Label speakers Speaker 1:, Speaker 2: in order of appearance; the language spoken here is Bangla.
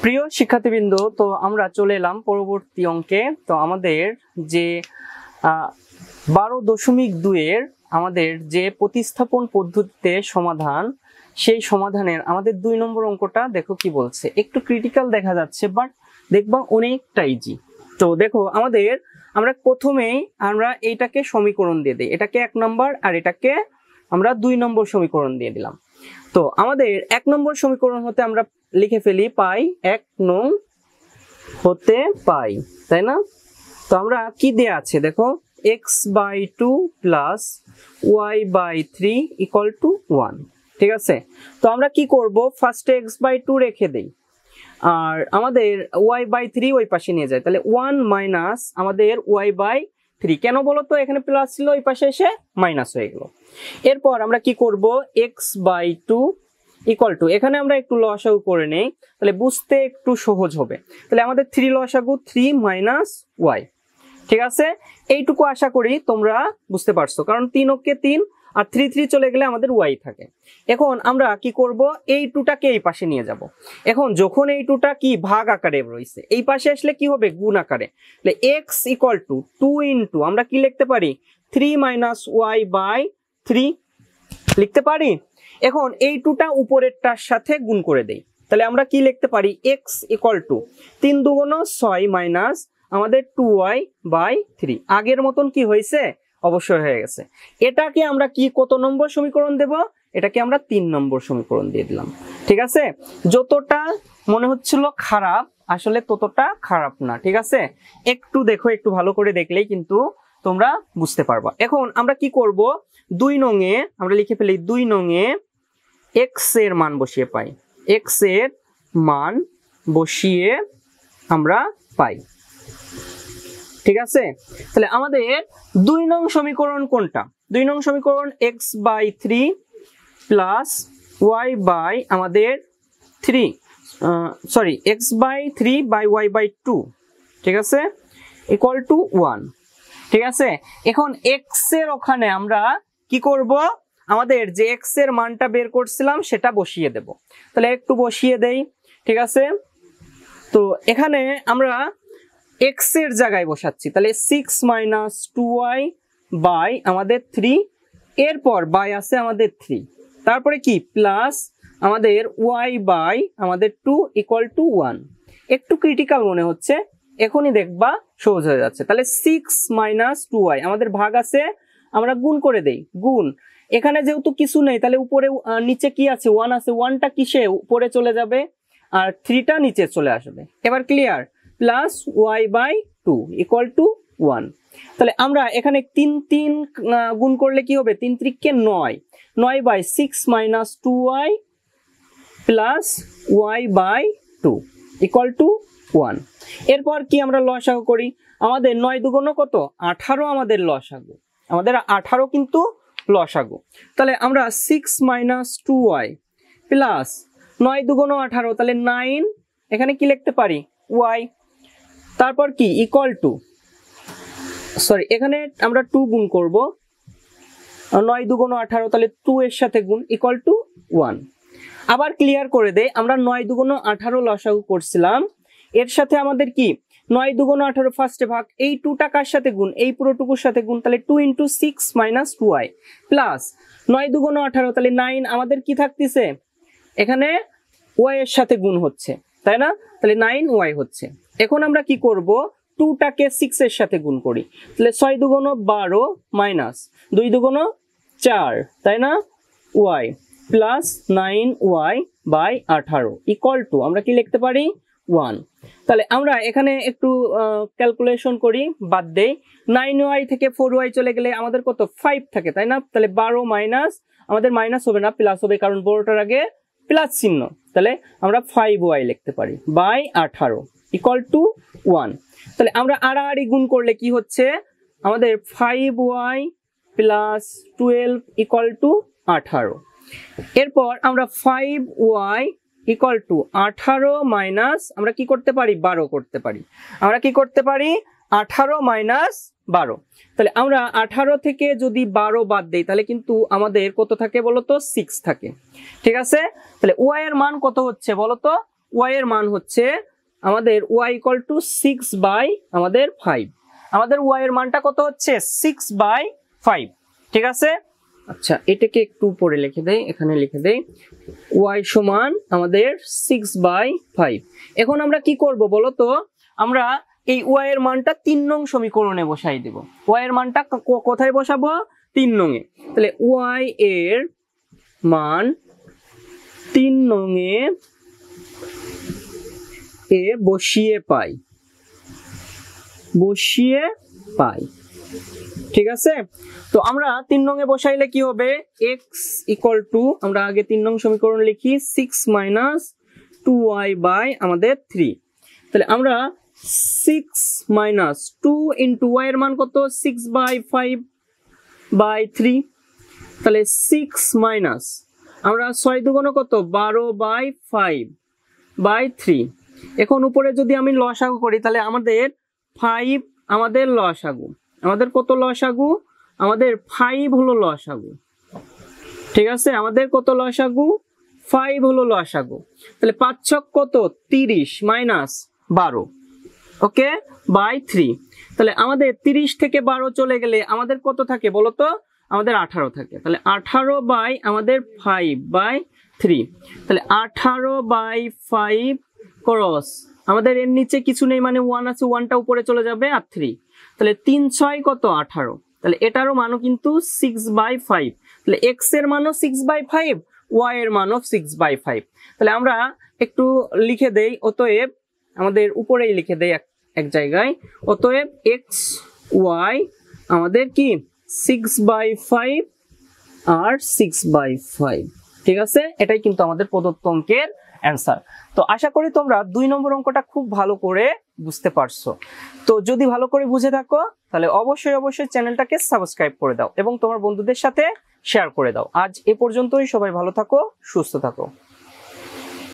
Speaker 1: প্রিয় শিক্ষার্থীবৃন্দ, তো আমরা চলে এলাম পরবর্তী অঙ্কে। তো আমাদের যে 12.2-এর আমাদের যে প্রতিস্থাপন পদ্ধতিতে সমাধান, সেই সমাধানের আমাদের 2 নম্বর অঙ্কটা দেখো কি বলছে। একটু ক্রিটিক্যাল দেখা যাচ্ছে, বাট দেখবা অনেকটা ইজি। তো দেখো আমরা প্রথমেই এইটাকে সমীকরণ দিয়ে দিই, এটাকে 1 নম্বর আর এটাকে আমরা 2 নম্বর সমীকরণ দিয়ে দিলাম। তো আমাদের 1 নম্বর সমীকরণ হতে আমরা লিখে ফেলি পাই 1 নং হতে পাই, তাই না? তো আমরা কি দেয়া আছে দেখো, x/2 plus y/3 equal to 1। ঠিক আছে, তো আমরা কি করব, ফার্স্টে x/2 রেখে দেই আর আমাদের y/3 ওই পাশে নিয়ে যায়, তাহলে 1 মাইনাস আমাদের y/3। কেন বলো তো, এখানে প্লাস ছিল, ওই পাশে এসে মাইনাস হয়ে গেল। এরপর আমরা কি করব, x/2 ইকুয়াল টু, এখানে আমরা একটু লসাগু করে নেই, তাহলে বুঝতে একটু সহজ হবে। তাহলে আমাদের 3 লসাগু 3 মাইনাস y। ঠিক আছে, এইটুকু আশা করি তোমরা বুঝতে পারছো, কারণ 3 ওকে 3 আর 3 চলে গেলে আমাদের y থাকে। এখন আমরা কি করব, এই টুটাকে এই পাশে নিয়ে যাব। এখন যখন এই টুটা কি ভাগ আকারে রয়েছে, এই পাশে আসলে কি হবে, গুণ আকারে। তাহলে x ইকুয়াল টু 2 ইন্টু আমরা কি লিখতে পারি, 3 মাইনাস y/3 লিখতে পারি। এখন এই টুটা উপরেরটার সাথে গুণ করে দেই, তাহলে আমরা কি লিখতে পারি, x ইকুয়াল টু 3 দুগুণ 6 মাইনাস আমাদের 2y/3। আগের মতন কি হয়েছে, অবশ্যই হয়ে গেছে। এটাকে আমরা কি কত নম্বর সমীকরণ দেব, এটাকে আমরা 3 নম্বর সমীকরণ দিয়ে দিলাম। ঠিক আছে, যতটা মনে হচ্ছিল খারাপ, আসলে ততটা খারাপ না। ঠিক আছে, একটু দেখো, একটু ভালো করে দেখলেই কিন্তু তোমরা বুঝতে পারবা। এখন আমরা কি করব, 2 নং এ আমরা লিখে ফেলি, 2 নং এ x এর মান বসিয়ে পাই, x এর মান বসিয়ে আমরা পাই। ঠিক আছে, তাহলে আমাদের 2 নং সমীকরণ কোনটা, 2 নং সমীকরণ x/3 প্লাস y/ আমাদের 3 সরি x/3 বাই y/2, ঠিক আছে, ইকুয়াল টু 1। ঠিক আছে, এখন x এর ওখানে আমরা কি করব, আমাদের যে x এর মানটা বের করছিলাম সেটা বসিয়ে দেব। তাহলে একটু বসিয়ে দেই। ঠিক আছে, তো এখানে আমরা x এর জায়গায় বসাচ্ছি, তাহলে 6 মাইনাস 2y বাই আমাদের 3, এরপর বাই আছে আমাদের 3, তারপরে কি প্লাস আমাদের y বাই আমাদের 2 ইকুয়াল টু 1। একটু ক্রিটিক্যাল মনে হচ্ছে, এখনই দেখবা সহজ হয়ে যাচ্ছে। তাহলে 6 মাইনাস 2y আমাদের ভাগ আছে, আমরা গুণ করে দেই, গুণ। এখানে যেহেতু কিছু নেই, তাহলে উপরে নিচে কি আছে, 1 আছে, 1টা কিসে উপরে চলে যাবে আর 3টা নিচে চলে আসবে। এবার clear, plus y/2 equal to 1। তাহলে আমরা এখানে 3 গুণ করলে কি হবে, 3 3 9, 9/6 minus 2y plus y/2 equal to 1। এরপর কি আমরা লসাগু করি, আমাদের 9 দুগুণ কত, 18 আমাদের লসাগু, আমাদের 18 কিন্তু লসাগু। তাহলে আমরা 6 মাইনাস 2y প্লাস 9 দুগুণ 18, তাহলে 9, এখানে কি লিখতে পারি y, তারপর কি ইকুয়াল টু, সরি এখানে আমরা 2 গুণ করব, 9 দুগুণ 18, তাহলে 2 এর সাথে গুণ ইকুয়াল টু 1। আবার ক্লিয়ার করে দেই, আমরা 9 দুগুণ 18 লসাগু করছিলাম, এর সাথে আমাদের কি 9 দুগুণ 18 ফার্স্টে ভাগ, এই 2টা কার সাথে গুণ, এই পুরোটুকুর সাথে গুণ, তাহলে 2 ইন্টু 6 মাইনাস 2y প্লাস 9 দুগুণ 18, তাহলে 9 আমাদের কি থাকতেছে, এখানে y এর সাথে গুণ হচ্ছে, তাই না, তাহলে 9y হচ্ছে। এখন আমরা কি করব, 2টাকে 6 এর সাথে গুণ করি, তাহলে 6 দুগুণ 12 মাইনাস 2 দুগুণ 4, তাই না, y plus 9y/18 equal to আমরা কি লিখতে পারি 1। তাহলে আমরা এখানে একটু ক্যালকুলেশন করি, বাদ দেই, 9y থেকে 4y চলে গেলে আমাদের কত 5 থাকে, তাই না, তাহলে 12 মাইনাস, আমাদের মাইনাস হবে না প্লাস হবে, কারণ বড়টার আগে প্লাস চিহ্ন, তাহলে আমরা 5y লিখতে পারি বাই 18 ইকুয়াল টু 1। তাহলে আমরা আড়াআড়ি গুণ করলে কি হচ্ছে, আমাদের 5y প্লাস 12 ইকুয়াল টু 18। এরপর আমরা 5y ইকুয়াল টু 18 মাইনাস আমরা কি করতে পারি, 12 করতে পারি, আমরা কি করতে পারি 18 মাইনাস 12। তাহলে আমরা 18 থেকে যদি 12 বাদ দেই, তাহলে কিন্তু আমাদের কত থাকে বলতো, 6 থাকে। ঠিক আছে, তাহলে y এর মান কত হচ্ছে বলতো, ওয়াই এর মান হচ্ছে আমাদের ওয়াই ইকুয়াল টু 6 বাই আমাদের 5। আমাদের ওয়াই এর মানটা কত হচ্ছে 6/5, ঠিক আছে। আচ্ছা এটাকে একটু উপরে লিখে দেই, এখানে লিখে দেই ওয়াই সমান আমাদের 6/5। এখন আমরা কি করব বলো তো, আমরা এই ওয়াই এর মানটা 3 নং সমীকরণে বসাই দেব। ওয়াই এর মানটা কোথায় বসাবো 3 নং এ। তাহলে ওয়াই এর মান 3 নং এ বসিয়ে পাই, ঠিক আছে। তো আমরা 3 নং এ বসাইলে কি হবে, x ইকুয়াল টু, আমরা আগে 3 নং সমীকরণ লিখি 6 - 2y বাই আমাদের 3। তাহলে আমরা 6 - 2 ইন্টু y এর মান কত 6/5/3। তাহলে 6 মাইনাস আমরা 6 দুগুণ কত 12/5/3। এখন উপরে যদি আমি লসাগু করি তাহলে আমাদের 5 আমাদের লসাগু, আমাদের কত লসাগু, আমাদের 5 হলো লসাগু, ঠিক আছে। আমাদের কত লসাগু 5 হলো লসাগু। তাহলে 5 ছক কত 30 মাইনাস 12, ওকে, বাই 3। তাহলে আমাদের 30 থেকে 12 চলে গেলে আমাদের কত থাকে বলো তো, আমাদের 18 থাকে। তাহলে 18 বাই আমাদের 5/3। তাহলে 18/5 ক্রস আমাদের এর নিচে কিছু নেই মানে 1 আছে, 1টা উপরে চলে যাবে আর 3। তাহলে 3 6 কত 18। তাহলে এটারও মানও কিন্তু 6/5। তাহলে x এর মানও 6/5, y এর মানও 6/5। তাহলে আমরা একটু লিখে দেই, অতএব আমাদের উপরেই লিখে দেই এক জায়গায়, অতএব x y আমাদের কি 6/5 আর 6/5, ঠিক আছে। এটাই কিন্তু আমাদের প্রদত্ত অঙ্কের অ্যান্সার। তো আশা করি তোমরা 2 নম্বর অঙ্কটা খুব ভালো করে বুঝতে পারছো। তো যদি ভালো করে বুঝে থাকো তাহলে অবশ্যই চ্যানেলটাকে সাবস্ক্রাইব করে দাও এবং তোমার বন্ধুদের সাথে শেয়ার করে দাও। আজ এ পর্যন্তই, সবাই ভালো থাকো, সুস্থ থাকো।